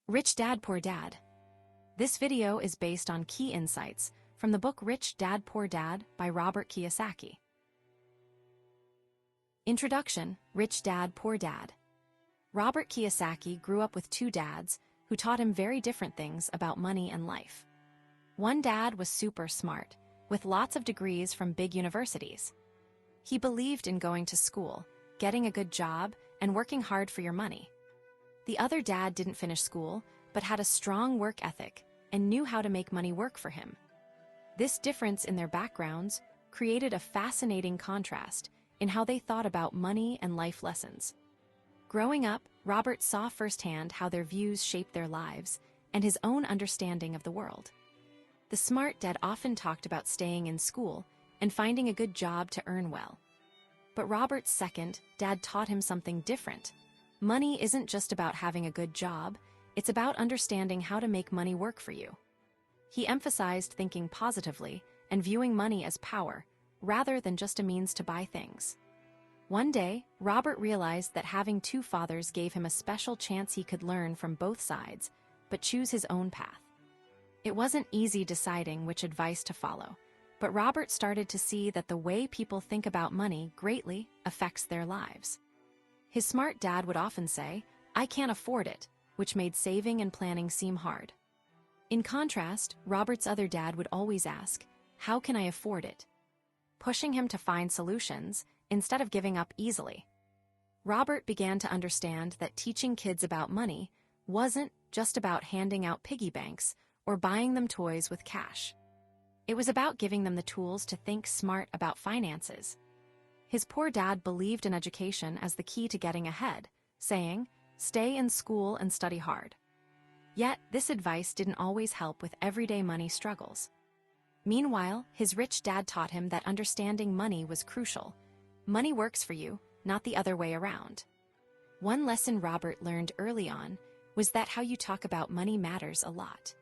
Rich Dad, Poor Dad. This video is based on key insights from the book Rich Dad, Poor Dad by Robert Kiyosaki. Introduction: Rich Dad, Poor Dad. Robert Kiyosaki grew up with two dads who taught him very different things about money and life. One dad was super smart, with lots of degrees from big universities. He believed in going to school, getting a good job, and working hard for your money. The other dad didn't finish school, but had a strong work ethic and knew how to make money work for him. This difference in their backgrounds created a fascinating contrast in how they thought about money and life lessons. Growing up, Robert saw firsthand how their views shaped their lives and his own understanding of the world. The smart dad often talked about staying in school and finding a good job to earn well. But Robert's second dad taught him something different. Money isn't just about having a good job, it's about understanding how to make money work for you. He emphasized thinking positively and viewing money as power, rather than just a means to buy things. One day, Robert realized that having two fathers gave him a special chance he could learn from both sides, but choose his own path. It wasn't easy deciding which advice to follow, but Robert started to see that the way people think about money greatly affects their lives. His smart dad would often say, "I can't afford it," which made saving and planning seem hard. In contrast, Robert's other dad would always ask, "How can I afford it?" pushing him to find solutions instead of giving up easily. Robert began to understand that teaching kids about money wasn't just about handing out piggy banks or buying them toys with cash. It was about giving them the tools to think smart about finances. His poor dad believed in education as the key to getting ahead, saying, "Stay in school and study hard." Yet, this advice didn't always help with everyday money struggles. Meanwhile, his rich dad taught him that understanding money was crucial. Money works for you, not the other way around. One lesson Robert learned early on was that how you talk about money matters a lot.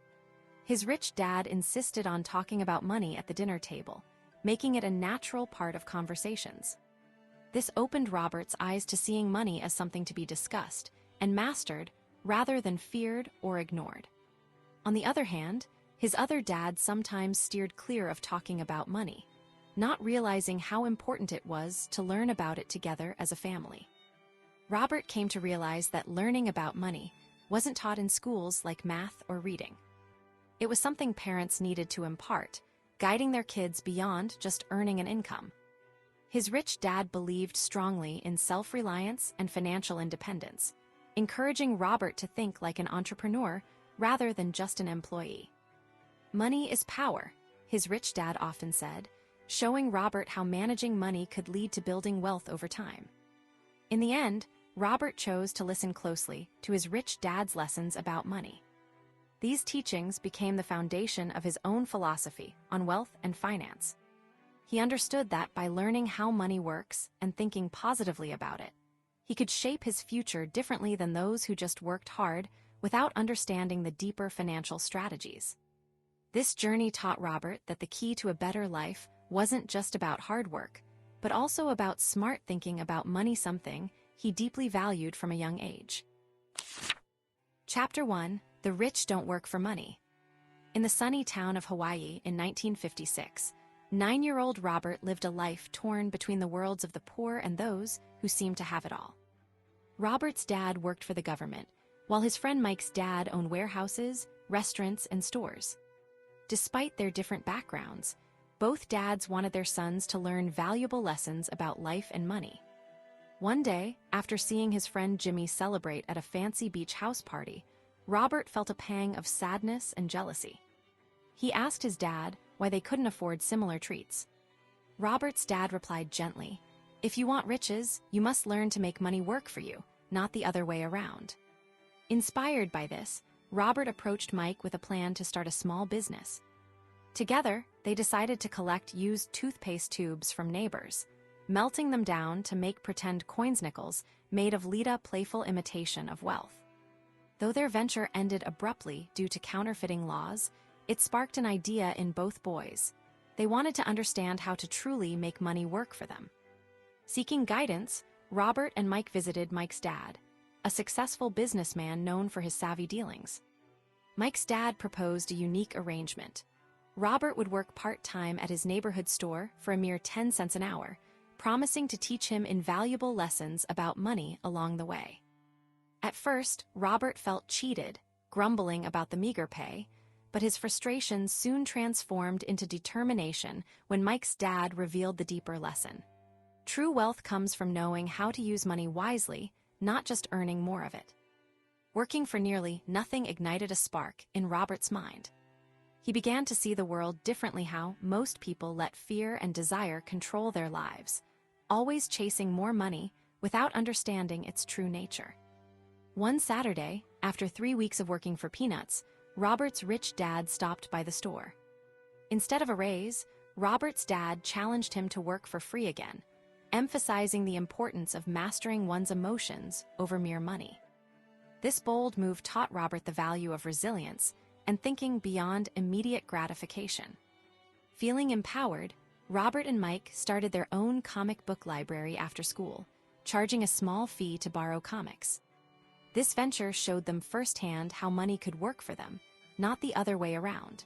His rich dad insisted on talking about money at the dinner table, making it a natural part of conversations. This opened Robert's eyes to seeing money as something to be discussed and mastered rather than feared or ignored. On the other hand, his other dad sometimes steered clear of talking about money, not realizing how important it was to learn about it together as a family. Robert came to realize that learning about money wasn't taught in schools like math or reading. It was something parents needed to impart, guiding their kids beyond just earning an income. His rich dad believed strongly in self-reliance and financial independence, encouraging Robert to think like an entrepreneur rather than just an employee. "Money is power," his rich dad often said, showing Robert how managing money could lead to building wealth over time. In the end, Robert chose to listen closely to his rich dad's lessons about money. These teachings became the foundation of his own philosophy on wealth and finance. He understood that by learning how money works and thinking positively about it, he could shape his future differently than those who just worked hard without understanding the deeper financial strategies. This journey taught Robert that the key to a better life wasn't just about hard work, but also about smart thinking about money, something he deeply valued from a young age. Chapter 1: The Rich Don't Work for Money. In the sunny town of Hawaii in 1956, 9-year-old Robert lived a life torn between the worlds of the poor and those who seemed to have it all. Robert's dad worked for the government, while his friend Mike's dad owned warehouses, restaurants, and stores. Despite their different backgrounds, both dads wanted their sons to learn valuable lessons about life and money. One day, after seeing his friend Jimmy celebrate at a fancy beach house party, Robert felt a pang of sadness and jealousy. He asked his dad why they couldn't afford similar treats. Robert's dad replied gently, "If you want riches, you must learn to make money work for you, not the other way around." Inspired by this, Robert approached Mike with a plan to start a small business. Together, they decided to collect used toothpaste tubes from neighbors, melting them down to make pretend coins nickels made of Lita, playful imitation of wealth. Though their venture ended abruptly due to counterfeiting laws, it sparked an idea in both boys. They wanted to understand how to truly make money work for them. Seeking guidance, Robert and Mike visited Mike's dad, a successful businessman known for his savvy dealings. Mike's dad proposed a unique arrangement. Robert would work part-time at his neighborhood store for a mere 10 cents an hour, promising to teach him invaluable lessons about money along the way. At first, Robert felt cheated, grumbling about the meager pay, but his frustrations soon transformed into determination when Mike's dad revealed the deeper lesson. True wealth comes from knowing how to use money wisely, not just earning more of it. Working for nearly nothing ignited a spark in Robert's mind. He began to see the world differently, how most people let fear and desire control their lives, always chasing more money without understanding its true nature. One Saturday, after 3 weeks of working for peanuts, Robert's rich dad stopped by the store. Instead of a raise, Robert's dad challenged him to work for free again, emphasizing the importance of mastering one's emotions over mere money. This bold move taught Robert the value of resilience and thinking beyond immediate gratification. Feeling empowered, Robert and Mike started their own comic book library after school, charging a small fee to borrow comics. This venture showed them firsthand how money could work for them, not the other way around.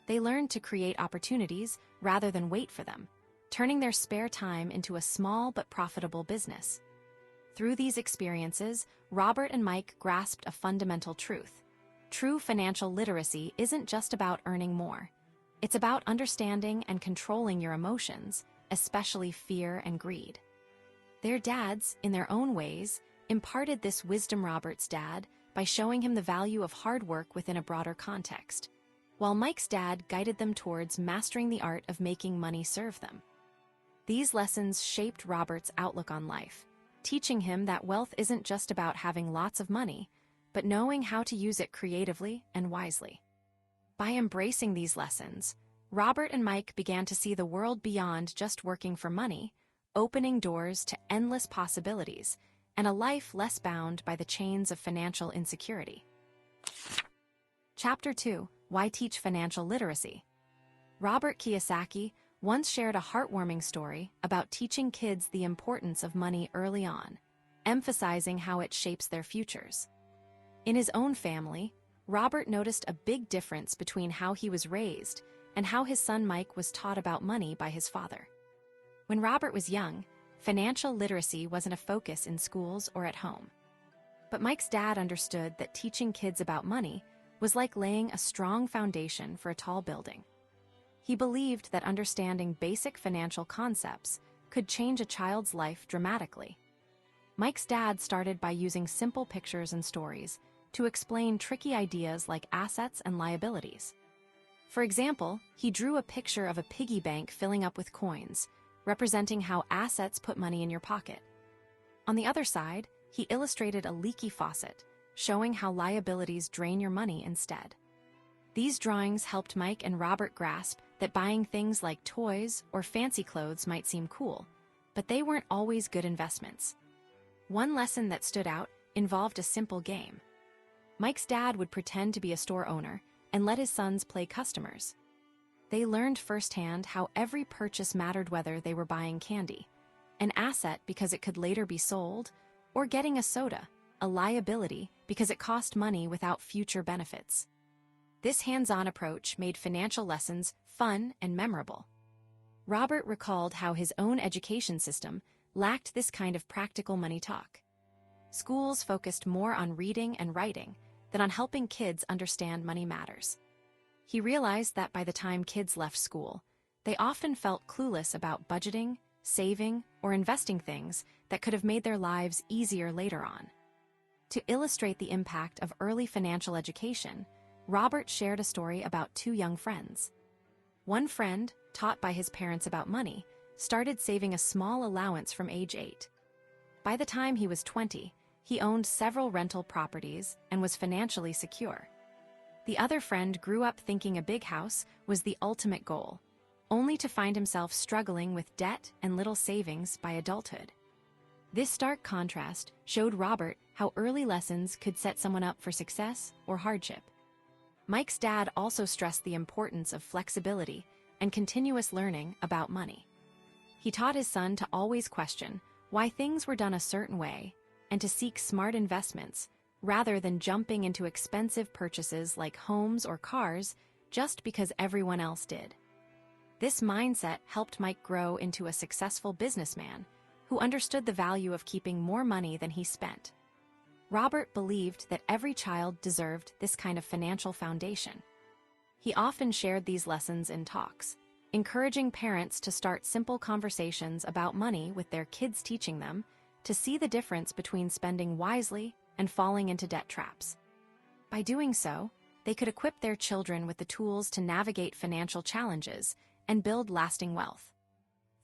They learned to create opportunities rather than wait for them, turning their spare time into a small but profitable business. Through these experiences, Robert and Mike grasped a fundamental truth. True financial literacy isn't just about earning more. It's about understanding and controlling your emotions, especially fear and greed. Their dads, in their own ways, imparted this wisdom Robert's dad by showing him the value of hard work within a broader context, while Mike's dad guided them towards mastering the art of making money serve them. These lessons shaped Robert's outlook on life, teaching him that wealth isn't just about having lots of money, but knowing how to use it creatively and wisely. By embracing these lessons, Robert and Mike began to see the world beyond just working for money, opening doors to endless possibilities and a life less bound by the chains of financial insecurity. Chapter 2: Why Teach Financial Literacy? Robert Kiyosaki once shared a heartwarming story about teaching kids the importance of money early on, emphasizing how it shapes their futures. In his own family, Robert noticed a big difference between how he was raised and how his son Mike was taught about money by his father. When Robert was young, financial literacy wasn't a focus in schools or at home. But Mike's dad understood that teaching kids about money was like laying a strong foundation for a tall building. He believed that understanding basic financial concepts could change a child's life dramatically. Mike's dad started by using simple pictures and stories to explain tricky ideas like assets and liabilities. For example, he drew a picture of a piggy bank filling up with coins, representing how assets put money in your pocket. On the other side, he illustrated a leaky faucet, showing how liabilities drain your money instead. These drawings helped Mike and Robert grasp that buying things like toys or fancy clothes might seem cool, but they weren't always good investments. One lesson that stood out involved a simple game. Mike's dad would pretend to be a store owner and let his sons play customers. They learned firsthand how every purchase mattered, whether they were buying candy, an asset because it could later be sold, or getting a soda, a liability because it cost money without future benefits. This hands-on approach made financial lessons fun and memorable. Robert recalled how his own education system lacked this kind of practical money talk. Schools focused more on reading and writing than on helping kids understand money matters. He realized that by the time kids left school, they often felt clueless about budgeting, saving, or investing, things that could have made their lives easier later on. To illustrate the impact of early financial education, Robert shared a story about two young friends. One friend, taught by his parents about money, started saving a small allowance from age 8. By the time he was 20, he owned several rental properties and was financially secure. The other friend grew up thinking a big house was the ultimate goal, only to find himself struggling with debt and little savings by adulthood. This stark contrast showed Robert how early lessons could set someone up for success or hardship. Mike's dad also stressed the importance of flexibility and continuous learning about money. He taught his son to always question why things were done a certain way and to seek smart investments, rather than jumping into expensive purchases like homes or cars just because everyone else did. This mindset helped Mike grow into a successful businessman who understood the value of keeping more money than he spent. Robert believed that every child deserved this kind of financial foundation. He often shared these lessons in talks, encouraging parents to start simple conversations about money with their kids, teaching them to see the difference between spending wisely and falling into debt traps. By doing so, they could equip their children with the tools to navigate financial challenges and build lasting wealth.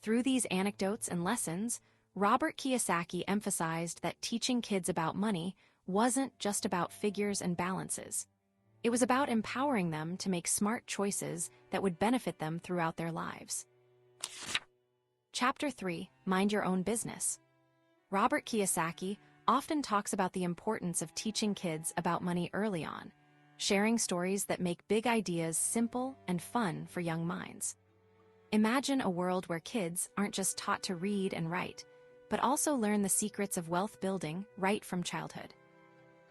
Through these anecdotes and lessons, Robert Kiyosaki emphasized that teaching kids about money wasn't just about figures and balances. It was about empowering them to make smart choices that would benefit them throughout their lives. Chapter 3: Mind Your Own Business. Robert Kiyosaki often talks about the importance of teaching kids about money early on, sharing stories that make big ideas simple and fun for young minds. Imagine a world where kids aren't just taught to read and write, but also learn the secrets of wealth building right from childhood.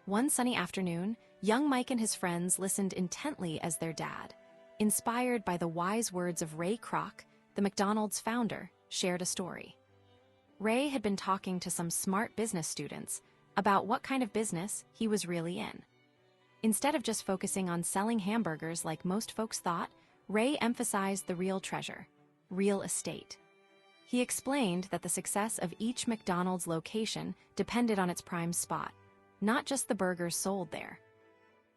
One sunny afternoon, young Mike and his friends listened intently as their dad, inspired by the wise words of Ray Kroc, the McDonald's founder, shared a story. Ray had been talking to some smart business students about what kind of business he was really in. Instead of just focusing on selling hamburgers like most folks thought, Ray emphasized the real treasure: real estate. He explained that the success of each McDonald's location depended on its prime spot, not just the burgers sold there.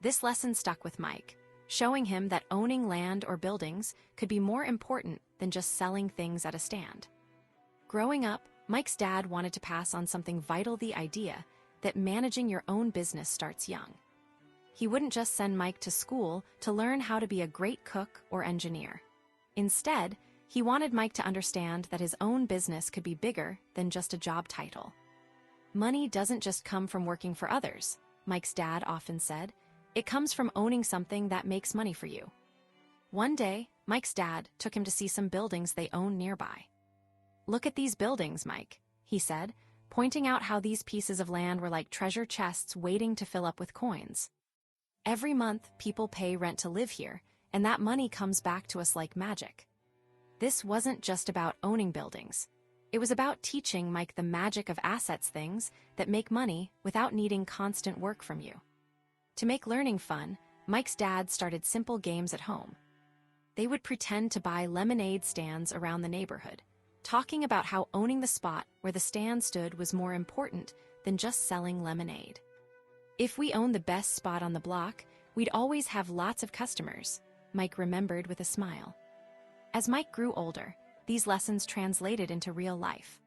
This lesson stuck with Mike, showing him that owning land or buildings could be more important than just selling things at a stand. Growing up, Mike's dad wanted to pass on something vital: the idea that managing your own business starts young. He wouldn't just send Mike to school to learn how to be a great cook or engineer. Instead, he wanted Mike to understand that his own business could be bigger than just a job title. Money doesn't just come from working for others, Mike's dad often said. It comes from owning something that makes money for you. One day, Mike's dad took him to see some buildings they own nearby. "Look at these buildings, Mike," he said, pointing out how these pieces of land were like treasure chests waiting to fill up with coins. "Every month, people pay rent to live here, and that money comes back to us like magic." This wasn't just about owning buildings. It was about teaching Mike the magic of assets, things that make money without needing constant work from you. To make learning fun, Mike's dad started simple games at home. They would pretend to buy lemonade stands around the neighborhood, talking about how owning the spot where the stand stood was more important than just selling lemonade. "If we owned the best spot on the block, we'd always have lots of customers," Mike remembered with a smile. As Mike grew older, these lessons translated into real life.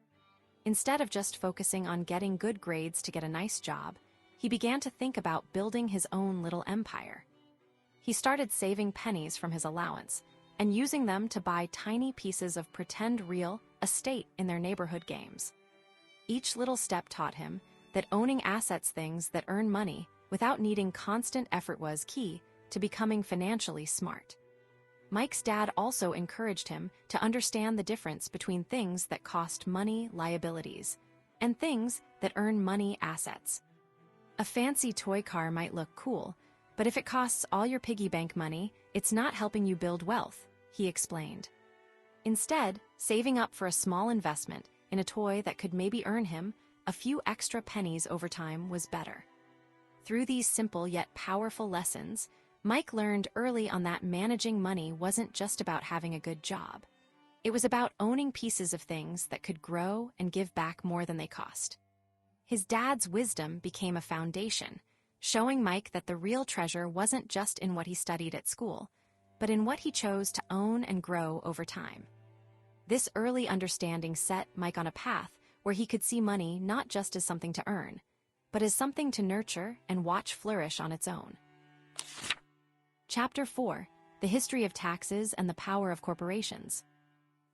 Instead of just focusing on getting good grades to get a nice job, he began to think about building his own little empire. He started saving pennies from his allowance and using them to buy tiny pieces of pretend real estate in their neighborhood games. Each little step taught him that owning assets, things that earn money without needing constant effort, was key to becoming financially smart. Mike's dad also encouraged him to understand the difference between things that cost money, liabilities, and things that earn money, assets. A fancy toy car might look cool, but if it costs all your piggy bank money, it's not helping you build wealth, he explained. Instead, saving up for a small investment in a toy that could maybe earn him a few extra pennies over time was better. Through these simple yet powerful lessons, Mike learned early on that managing money wasn't just about having a good job. It was about owning pieces of things that could grow and give back more than they cost. His dad's wisdom became a foundation, showing Mike that the real treasure wasn't just in what he studied at school, but in what he chose to own and grow over time. This early understanding set Mike on a path where he could see money not just as something to earn, but as something to nurture and watch flourish on its own. Chapter 4: The History of Taxes and the Power of Corporations.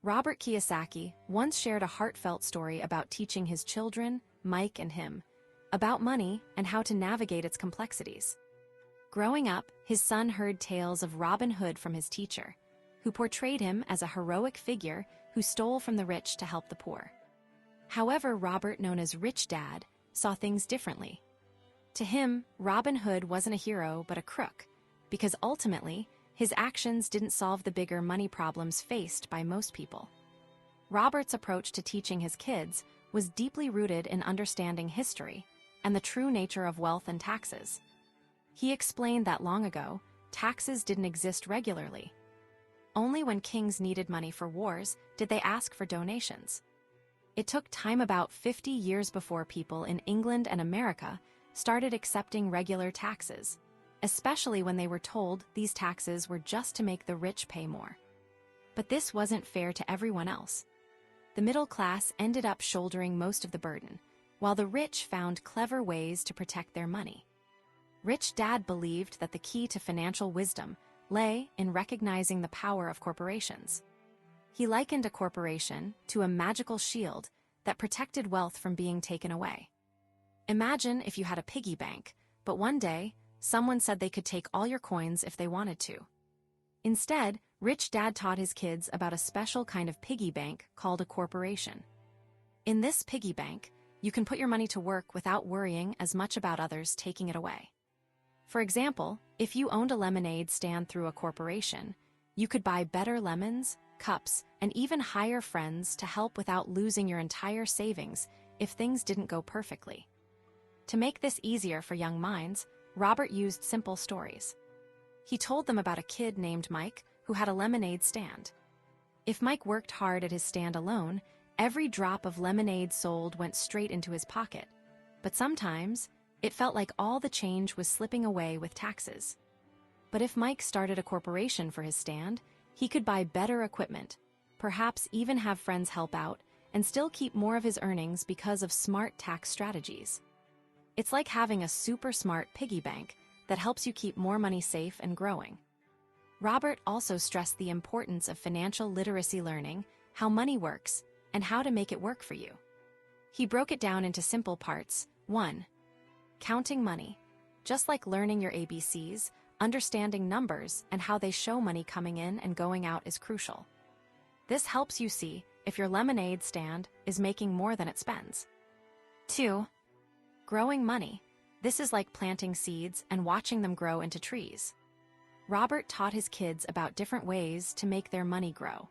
Robert Kiyosaki once shared a heartfelt story about teaching his children, Mike and him, about money and how to navigate its complexities. Growing up, his son heard tales of Robin Hood from his teacher, who portrayed him as a heroic figure who stole from the rich to help the poor. However, Robert, known as Rich Dad, saw things differently. To him, Robin Hood wasn't a hero but a crook, because ultimately, his actions didn't solve the bigger money problems faced by most people. Robert's approach to teaching his kids was deeply rooted in understanding history and the true nature of wealth and taxes. He explained that long ago, taxes didn't exist regularly. Only when kings needed money for wars did they ask for donations. It took time, about 50 years before people in England and America started accepting regular taxes, especially when they were told these taxes were just to make the rich pay more. But this wasn't fair to everyone else. The middle class ended up shouldering most of the burden, while the rich found clever ways to protect their money. Rich Dad believed that the key to financial wisdom lay in recognizing the power of corporations. He likened a corporation to a magical shield that protected wealth from being taken away. Imagine if you had a piggy bank, but one day, someone said they could take all your coins if they wanted to. Instead, Rich Dad taught his kids about a special kind of piggy bank called a corporation. In this piggy bank, you can put your money to work without worrying as much about others taking it away. For example, if you owned a lemonade stand through a corporation, you could buy better lemons, cups, and even hire friends to help without losing your entire savings if things didn't go perfectly. To make this easier for young minds, Robert used simple stories. He told them about a kid named Mike who had a lemonade stand. If Mike worked hard at his stand alone, every drop of lemonade sold went straight into his pocket. But sometimes, it felt like all the change was slipping away with taxes. But if Mike started a corporation for his stand, he could buy better equipment, perhaps even have friends help out, and still keep more of his earnings because of smart tax strategies. It's like having a super smart piggy bank that helps you keep more money safe and growing. Robert also stressed the importance of financial literacy, learning how money works and how to make it work for you. He broke it down into simple parts. 1. Counting money. Just like learning your ABCs, understanding numbers and how they show money coming in and going out is crucial. This helps you see if your lemonade stand is making more than it spends. 2. Growing money. This is like planting seeds and watching them grow into trees. Robert taught his kids about different ways to make their money grow,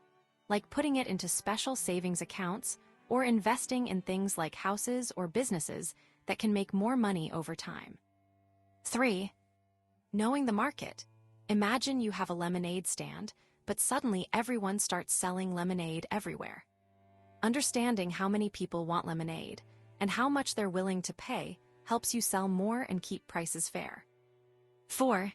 like putting it into special savings accounts or investing in things like houses or businesses that can make more money over time. 3. Knowing the market. Imagine you have a lemonade stand, but suddenly everyone starts selling lemonade everywhere. Understanding how many people want lemonade and how much they're willing to pay helps you sell more and keep prices fair. 4.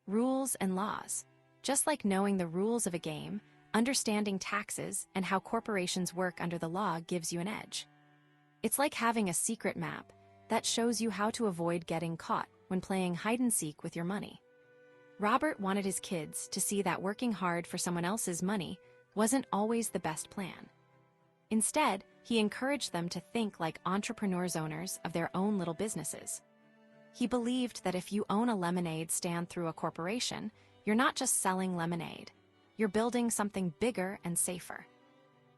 Rules and laws. Just like knowing the rules of a game, understanding taxes and how corporations work under the law gives you an edge. It's like having a secret map that shows you how to avoid getting caught when playing hide-and-seek with your money. Robert wanted his kids to see that working hard for someone else's money wasn't always the best plan. Instead, he encouraged them to think like entrepreneurs, owners of their own little businesses. He believed that if you own a lemonade stand through a corporation, you're not just selling lemonade. You're building something bigger and safer.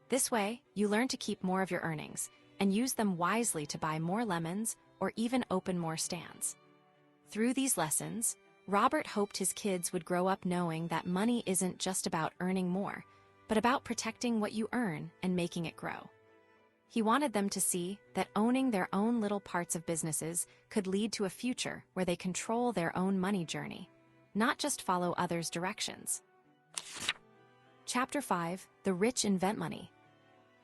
This way, you learn to keep more of your earnings and use them wisely to buy more lemons or even open more stands. Through these lessons, Robert hoped his kids would grow up knowing that money isn't just about earning more, but about protecting what you earn and making it grow. He wanted them to see that owning their own little parts of businesses could lead to a future where they control their own money journey, not just follow others' directions. Chapter 5: The Rich Invent Money.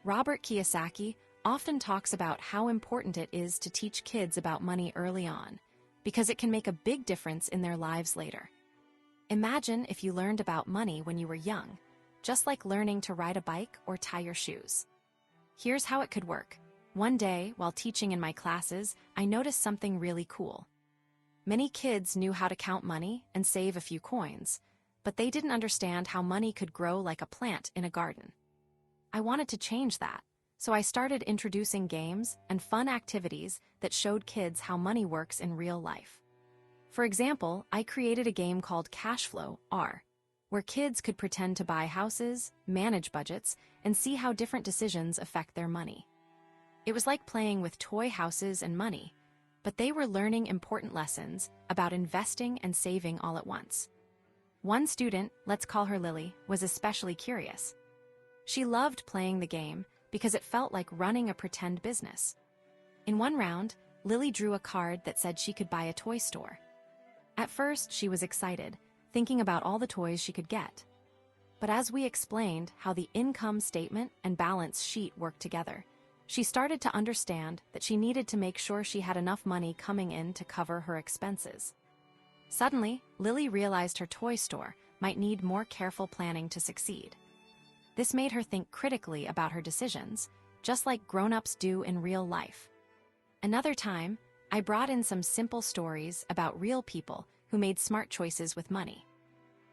Robert Kiyosaki often talks about how important it is to teach kids about money early on, because it can make a big difference in their lives later. Imagine if you learned about money when you were young, just like learning to ride a bike or tie your shoes. Here's how it could work. One day, while teaching in my classes, I noticed something really cool. Many kids knew how to count money and save a few coins, but they didn't understand how money could grow like a plant in a garden. I wanted to change that, so I started introducing games and fun activities that showed kids how money works in real life. For example, I created a game called Cash Flow, R, where kids could pretend to buy houses, manage budgets, and see how different decisions affect their money. It was like playing with toy houses and money, but they were learning important lessons about investing and saving all at once. One student, let's call her Lily, was especially curious. She loved playing the game because it felt like running a pretend business. In one round, Lily drew a card that said she could buy a toy store. At first, she was excited, thinking about all the toys she could get. But as we explained how the income statement and balance sheet worked together, she started to understand that she needed to make sure she had enough money coming in to cover her expenses. Suddenly, Lily realized her toy store might need more careful planning to succeed. This made her think critically about her decisions, just like grown-ups do in real life. Another time, I brought in some simple stories about real people who made smart choices with money.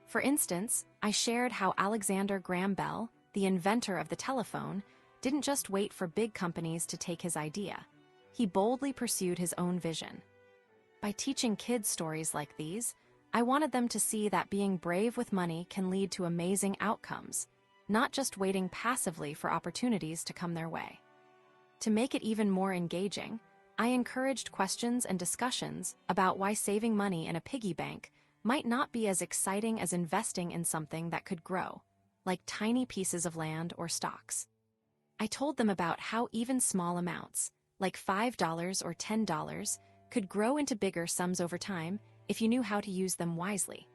For instance, I shared how Alexander Graham Bell, the inventor of the telephone, didn't just wait for big companies to take his idea. He boldly pursued his own vision. By teaching kids stories like these, I wanted them to see that being brave with money can lead to amazing outcomes, not just waiting passively for opportunities to come their way. To make it even more engaging, I encouraged questions and discussions about why saving money in a piggy bank might not be as exciting as investing in something that could grow, like tiny pieces of land or stocks. I told them about how even small amounts, like $5 or $10, could grow into bigger sums over time if you knew how to use them wisely.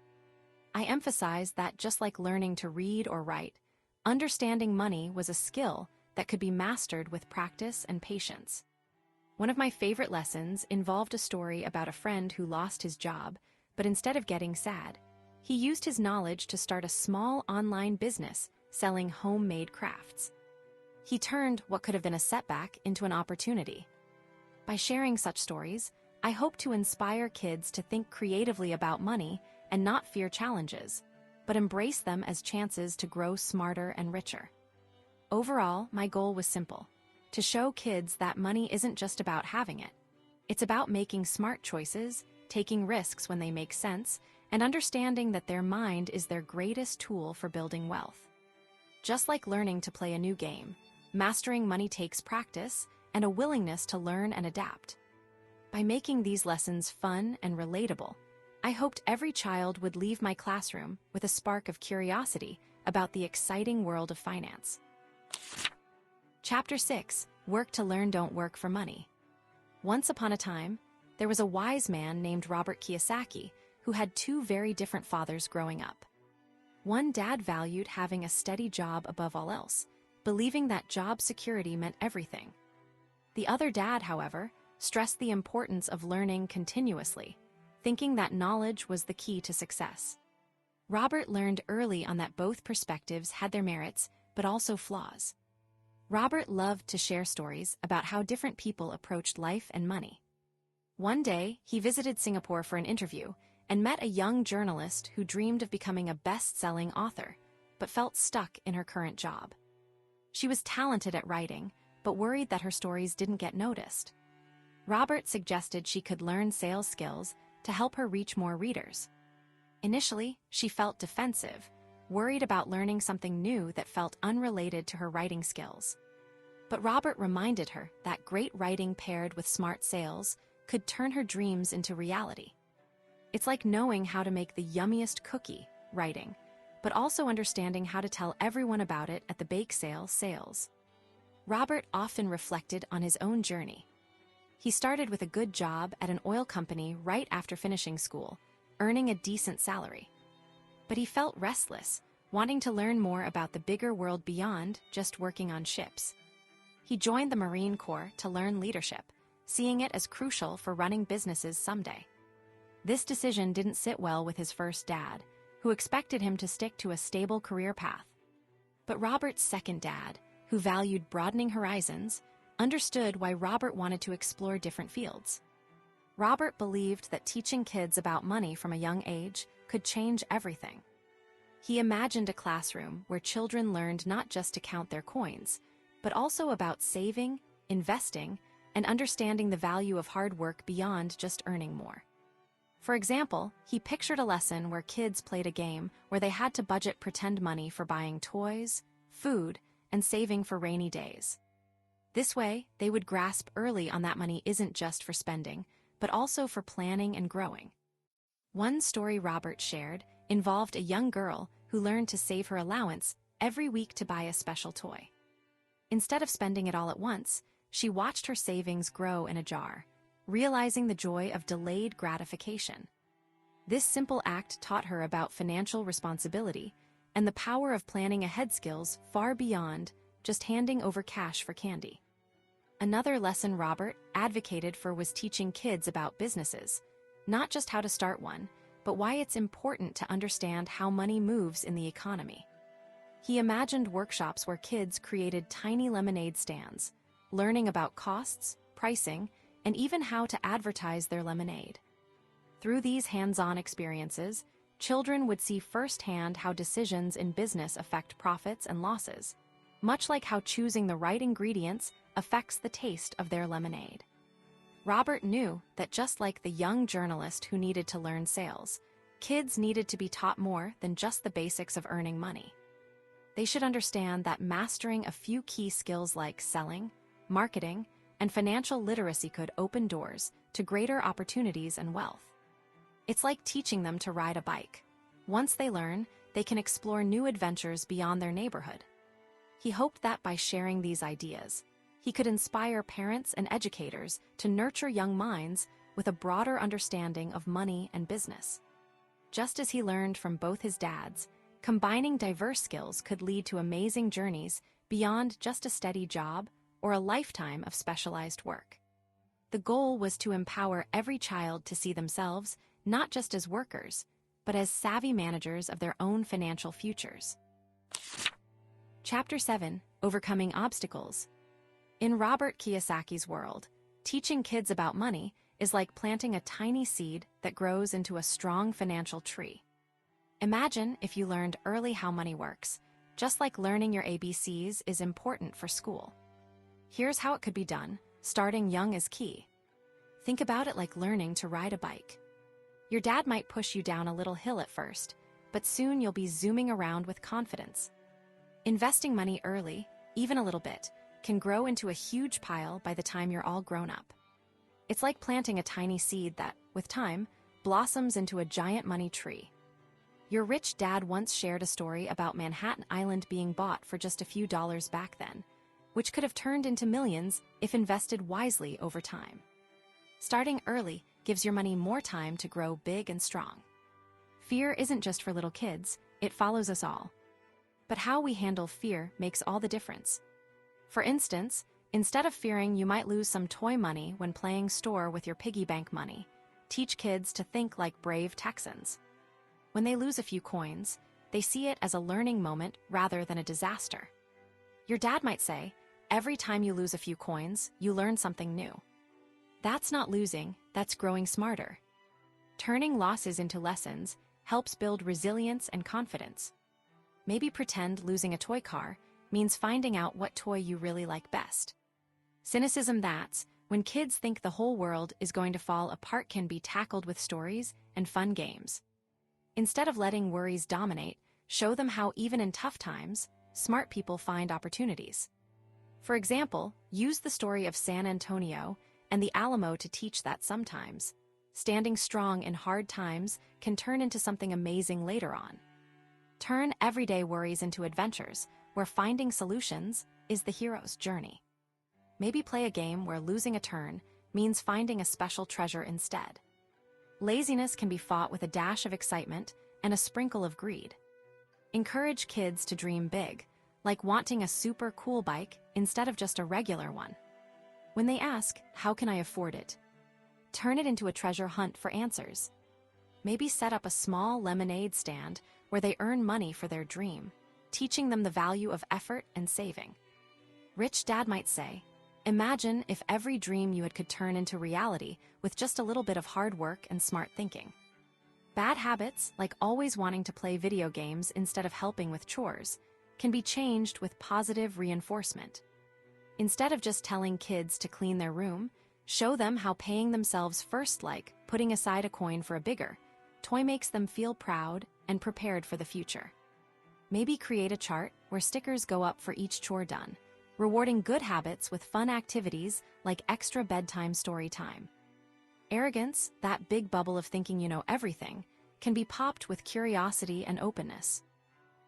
I emphasized that just like learning to read or write, understanding money was a skill that could be mastered with practice and patience. One of my favorite lessons involved a story about a friend who lost his job, but instead of getting sad, he used his knowledge to start a small online business selling homemade crafts. He turned what could have been a setback into an opportunity. By sharing such stories, I hope to inspire kids to think creatively about money and not fear challenges, but embrace them as chances to grow smarter and richer. Overall, my goal was simple: to show kids that money isn't just about having it. It's about making smart choices, taking risks when they make sense, and understanding that their mind is their greatest tool for building wealth. Just like learning to play a new game, mastering money takes practice and a willingness to learn and adapt. By making these lessons fun and relatable, I hoped every child would leave my classroom with a spark of curiosity about the exciting world of finance. Chapter 6: Work to Learn, Don't Work for Money. Once upon a time, there was a wise man named Robert Kiyosaki who had two very different fathers growing up. One dad valued having a steady job above all else, believing that job security meant everything. The other dad, however, stressed the importance of learning continuously, thinking that knowledge was the key to success. Robert learned early on that both perspectives had their merits, but also flaws. Robert loved to share stories about how different people approached life and money. One day, he visited Singapore for an interview and met a young journalist who dreamed of becoming a best-selling author, but felt stuck in her current job. She was talented at writing, but worried that her stories didn't get noticed. Robert suggested she could learn sales skills to help her reach more readers. Initially, she felt defensive, worried about learning something new that felt unrelated to her writing skills. But Robert reminded her that great writing paired with smart sales could turn her dreams into reality. It's like knowing how to make the yummiest cookie, writing, but also understanding how to tell everyone about it at the bake sale, sales. Robert often reflected on his own journey. He started with a good job at an oil company right after finishing school, earning a decent salary. But he felt restless, wanting to learn more about the bigger world beyond just working on ships. He joined the Marine Corps to learn leadership, seeing it as crucial for running businesses someday. This decision didn't sit well with his first dad, who expected him to stick to a stable career path. But Robert's second dad, who valued broadening horizons, understood why Robert wanted to explore different fields. Robert believed that teaching kids about money from a young age could change everything. He imagined a classroom where children learned not just to count their coins, but also about saving, investing, and understanding the value of hard work beyond just earning more. For example, he pictured a lesson where kids played a game where they had to budget pretend money for buying toys, food, and saving for rainy days. This way, they would grasp early on that money isn't just for spending, but also for planning and growing. One story Robert shared involved a young girl who learned to save her allowance every week to buy a special toy. Instead of spending it all at once, she watched her savings grow in a jar, realizing the joy of delayed gratification. This simple act taught her about financial responsibility and the power of planning ahead, skills far beyond just handing over cash for candy. Another lesson Robert advocated for was teaching kids about businesses, not just how to start one, but why it's important to understand how money moves in the economy. He imagined workshops where kids created tiny lemonade stands, learning about costs, pricing, and even how to advertise their lemonade. Through these hands-on experiences, children would see firsthand how decisions in business affect profits and losses, much like how choosing the right ingredients affects the taste of their lemonade. Robert knew that just like the young journalist who needed to learn sales, kids needed to be taught more than just the basics of earning money. They should understand that mastering a few key skills like selling, marketing, and financial literacy could open doors to greater opportunities and wealth. It's like teaching them to ride a bike. Once they learn, they can explore new adventures beyond their neighborhood. He hoped that by sharing these ideas, he could inspire parents and educators to nurture young minds with a broader understanding of money and business. Just as he learned from both his dads, combining diverse skills could lead to amazing journeys beyond just a steady job or a lifetime of specialized work. The goal was to empower every child to see themselves not just as workers, but as savvy managers of their own financial futures. Chapter 7: Overcoming Obstacles. In Robert Kiyosaki's world, teaching kids about money is like planting a tiny seed that grows into a strong financial tree. Imagine if you learned early how money works, just like learning your ABCs is important for school. Here's how it could be done. Starting young is key. Think about it like learning to ride a bike. Your dad might push you down a little hill at first, but soon you'll be zooming around with confidence. Investing money early, even a little bit, can grow into a huge pile by the time you're all grown up. It's like planting a tiny seed that, with time, blossoms into a giant money tree. Your rich dad once shared a story about Manhattan Island being bought for just a few dollars back then, which could have turned into millions if invested wisely over time. Starting early gives your money more time to grow big and strong. Fear isn't just for little kids, it follows us all. But how we handle fear makes all the difference. For instance, instead of fearing you might lose some toy money when playing store with your piggy bank money, teach kids to think like brave Texans. When they lose a few coins, they see it as a learning moment rather than a disaster. Your dad might say, "Every time you lose a few coins, you learn something new." That's not losing, that's growing smarter. Turning losses into lessons helps build resilience and confidence. Maybe pretend losing a toy car means finding out what toy you really like best. Cynicism that's when kids think the whole world is going to fall apart can be tackled with stories and fun games. Instead of letting worries dominate, show them how even in tough times, smart people find opportunities. For example, use the story of San Antonio and the Alamo to teach that sometimes standing strong in hard times can turn into something amazing later on. Turn everyday worries into adventures where finding solutions is the hero's journey. Maybe play a game where losing a turn means finding a special treasure instead. Laziness can be fought with a dash of excitement and a sprinkle of greed. Encourage kids to dream big, like wanting a super cool bike instead of just a regular one. When they ask, "How can I afford it?" turn it into a treasure hunt for answers. Maybe set up a small lemonade stand where they earn money for their dream, teaching them the value of effort and saving. Rich dad might say, "Imagine if every dream you had could turn into reality with just a little bit of hard work and smart thinking." Bad habits, like always wanting to play video games instead of helping with chores, can be changed with positive reinforcement. Instead of just telling kids to clean their room, show them how paying themselves first, like putting aside a coin for a bigger toy, makes them feel proud and prepared for the future. Maybe create a chart where stickers go up for each chore done, rewarding good habits with fun activities like extra bedtime story time. Arrogance, that big bubble of thinking you know everything, can be popped with curiosity and openness.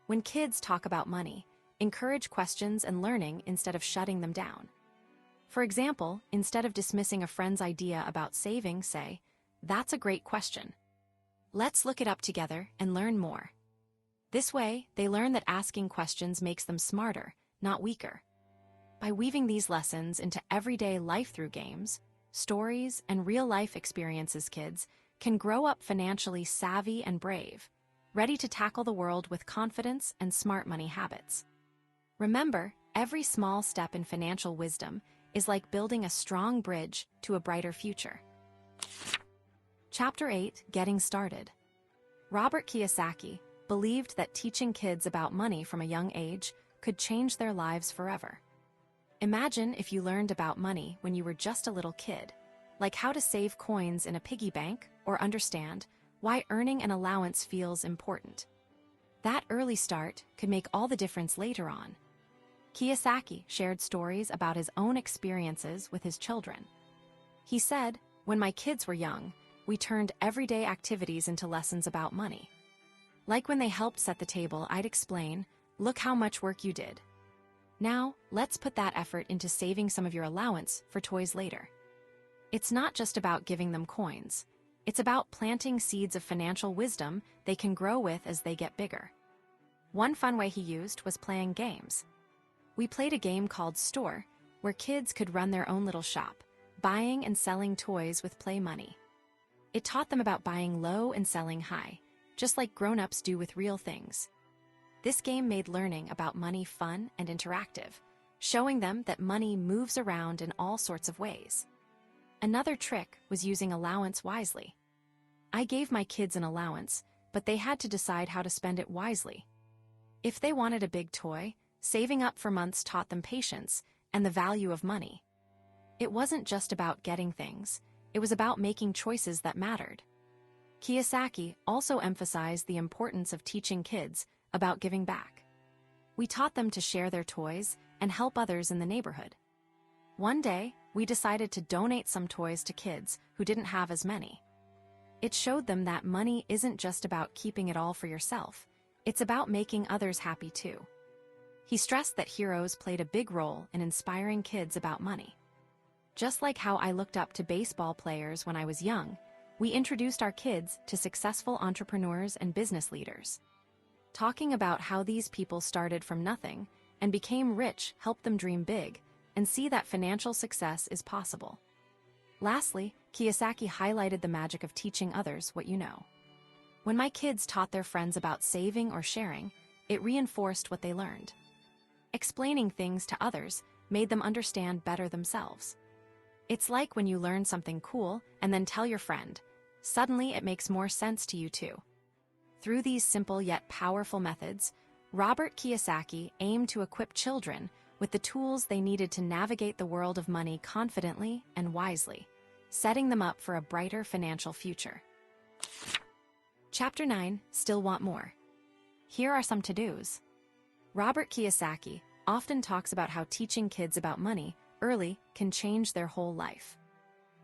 When kids talk about money, encourage questions and learning instead of shutting them down. For example, instead of dismissing a friend's idea about saving, say, "That's a great question. Let's look it up together and learn more." This way, they learn that asking questions makes them smarter, not weaker. By weaving these lessons into everyday life through games, stories, and real-life experiences, kids can grow up financially savvy and brave, ready to tackle the world with confidence and smart money habits. Remember, every small step in financial wisdom is like building a strong bridge to a brighter future. Chapter 8: Getting Started. Robert Kiyosaki believed that teaching kids about money from a young age could change their lives forever. Imagine if you learned about money when you were just a little kid, like how to save coins in a piggy bank or understand why earning an allowance feels important. That early start could make all the difference later on. Kiyosaki shared stories about his own experiences with his children. He said, "When my kids were young, we turned everyday activities into lessons about money. Like when they helped set the table, I'd explain, 'Look how much work you did. Now, let's put that effort into saving some of your allowance for toys later.' It's not just about giving them coins. It's about planting seeds of financial wisdom they can grow with as they get bigger." One fun way he used was playing games. We played a game called Store, where kids could run their own little shop, buying and selling toys with play money. It taught them about buying low and selling high, just like grown-ups do with real things. This game made learning about money fun and interactive, showing them that money moves around in all sorts of ways. Another trick was using allowance wisely. I gave my kids an allowance, but they had to decide how to spend it wisely. If they wanted a big toy, saving up for months taught them patience and the value of money. It wasn't just about getting things, it was about making choices that mattered. Kiyosaki also emphasized the importance of teaching kids about giving back. We taught them to share their toys and help others in the neighborhood. One day, we decided to donate some toys to kids who didn't have as many. It showed them that money isn't just about keeping it all for yourself, it's about making others happy too. He stressed that heroes played a big role in inspiring kids about money. Just like how I looked up to baseball players when I was young, we introduced our kids to successful entrepreneurs and business leaders. Talking about how these people started from nothing and became rich helped them dream big and see that financial success is possible. Lastly, Kiyosaki highlighted the magic of teaching others what you know. When my kids taught their friends about saving or sharing, it reinforced what they learned. Explaining things to others made them understand better themselves. It's like when you learn something cool and then tell your friend. Suddenly it makes more sense to you too. Through these simple yet powerful methods, Robert Kiyosaki aimed to equip children with the tools they needed to navigate the world of money confidently and wisely, setting them up for a brighter financial future. Chapter 9: Still Want More. Here are some to-dos. Robert Kiyosaki often talks about how teaching kids about money early can change their whole life.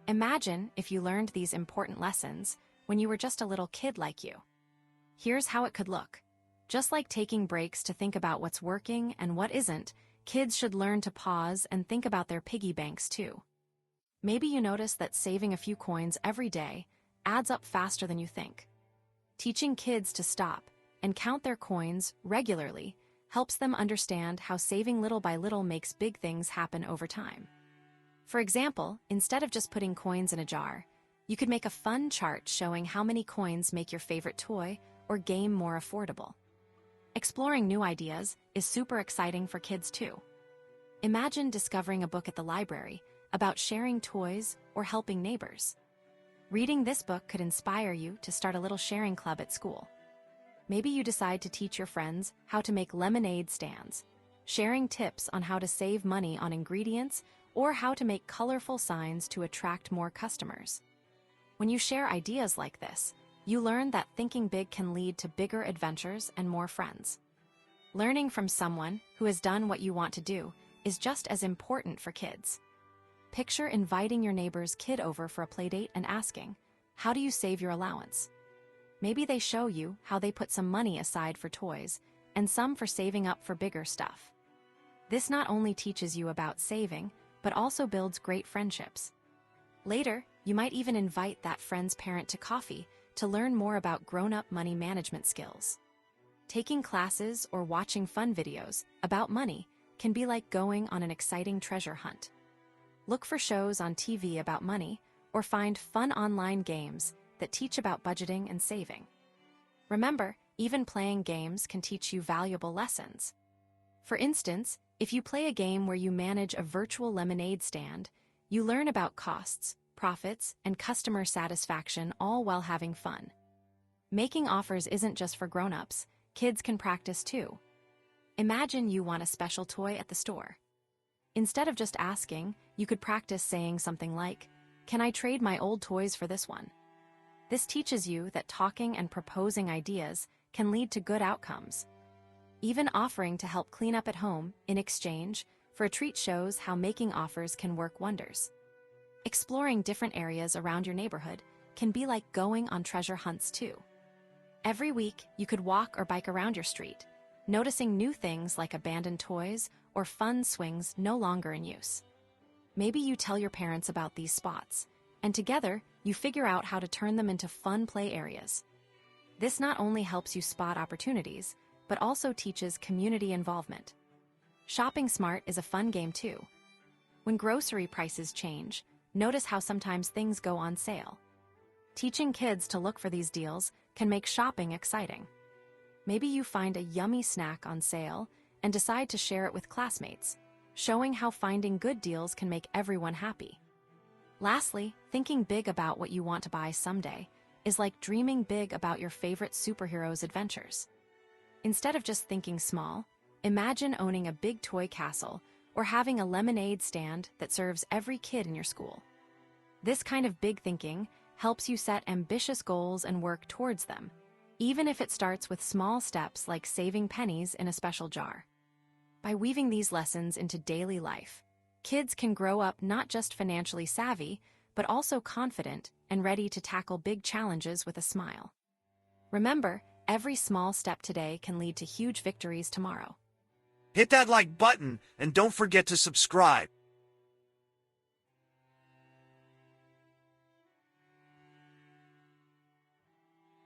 Imagine if you learned these important lessons when you were just a little kid like you. Here's how it could look. Just like taking breaks to think about what's working and what isn't, kids should learn to pause and think about their piggy banks too. Maybe you notice that saving a few coins every day adds up faster than you think. Teaching kids to stop and count their coins regularly helps them understand how saving little by little makes big things happen over time. For example, instead of just putting coins in a jar, you could make a fun chart showing how many coins make your favorite toy or game more affordable. Exploring new ideas is super exciting for kids too. Imagine discovering a book at the library about sharing toys or helping neighbors. Reading this book could inspire you to start a little sharing club at school. Maybe you decide to teach your friends how to make lemonade stands, sharing tips on how to save money on ingredients or how to make colorful signs to attract more customers. When you share ideas like this, you learn that thinking big can lead to bigger adventures and more friends. Learning from someone who has done what you want to do is just as important for kids. Picture inviting your neighbor's kid over for a playdate and asking, "How do you save your allowance?" Maybe they show you how they put some money aside for toys and some for saving up for bigger stuff. This not only teaches you about saving, but also builds great friendships. Later, you might even invite that friend's parent to coffee to learn more about grown-up money management skills. Taking classes or watching fun videos about money can be like going on an exciting treasure hunt. Look for shows on TV about money or find fun online games that teach about budgeting and saving. Remember, even playing games can teach you valuable lessons. For instance, if you play a game where you manage a virtual lemonade stand, you learn about costs, profits, and customer satisfaction, all while having fun. Making offers isn't just for grown-ups, kids can practice too. Imagine you want a special toy at the store. Instead of just asking, you could practice saying something like, "Can I trade my old toys for this one?" This teaches you that talking and proposing ideas can lead to good outcomes. Even offering to help clean up at home in exchange for a treat shows how making offers can work wonders. Exploring different areas around your neighborhood can be like going on treasure hunts too. Every week, you could walk or bike around your street, noticing new things like abandoned toys or fun swings no longer in use. Maybe you tell your parents about these spots, and together, you figure out how to turn them into fun play areas. This not only helps you spot opportunities, but also teaches community involvement. Shopping smart is a fun game too. When grocery prices change, notice how sometimes things go on sale. Teaching kids to look for these deals can make shopping exciting. Maybe you find a yummy snack on sale and decide to share it with classmates, showing how finding good deals can make everyone happy. Lastly, thinking big about what you want to buy someday is like dreaming big about your favorite superhero's adventures. Instead of just thinking small, imagine owning a big toy castle or having a lemonade stand that serves every kid in your school. This kind of big thinking helps you set ambitious goals and work towards them, even if it starts with small steps like saving pennies in a special jar. By weaving these lessons into daily life, kids can grow up not just financially savvy, but also confident and ready to tackle big challenges with a smile. Remember, every small step today can lead to huge victories tomorrow. Hit that like button and don't forget to subscribe.